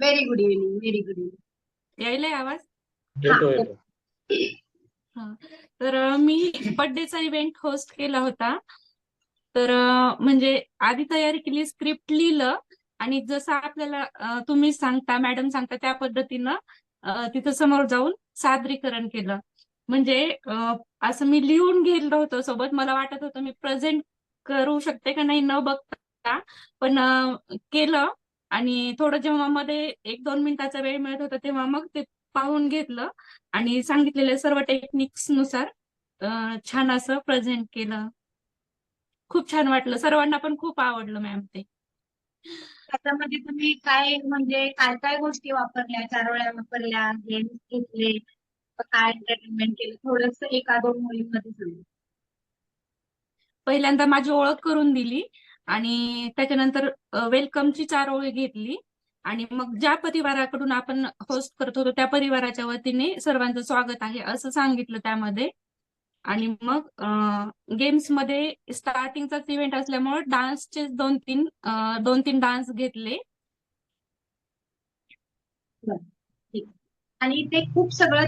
Very good evening. Very good evening. यायलाय आवाज? येतो येतो. हा. तर मी बर्थडेचा इव्हेंट होस्ट केला होता. तर म्हणजे आधी तयारी केली, स्क्रिप्ट लिहिलं आणि जसं आपल्याला तुम्ही सांगता, मॅडम सांगता त्या पद्धतीनं तिथं समोर जाऊन सादरीकरण केलं. म्हणजे असं मी लिहून गेलो होतो सोबत. मला वाटत होतं मी प्रेझेंट करू शकते का नाही न बघता, पण केलं. आणि थोडं जेव्हा मध्ये 1-2 मिनिटाचा वेळ मिळत होता तेव्हा मग ते पाहून घेतलं आणि सांगितलेल्या सर्व टेक्निक्स नुसार छान असं प्रेझेंट केलं. खूप छान वाटलं, सर्वांना पण खूप आवडलं मॅम ते. त्याच्यामध्ये तुम्ही काय म्हणजे काय काय गोष्टी वापरल्या, चारोळ्या वापरल्या, गेम्स घेतले, काय एंटरटेनमेंट केलं, थोडस एका दोन मुलींमध्ये सांगा. पहिल्यांदा माझी ओळख करून दिली आणि त्याच्यानंतर वेलकमची 4 ओळी घेतली आणि मग ज्या परिवाराकडून आपण होस्ट करत होतो त्या परिवाराच्या वतीने सर्वांचं स्वागत आहे असं सांगितलं त्यामध्ये. आणि मग गेम्स मध्ये स्टार्टिंगचाच इव्हेंट असल्यामुळे डान्सचे 2-3 डान्स घेतले. बरं, ठीक. आणि ते खूप सगळं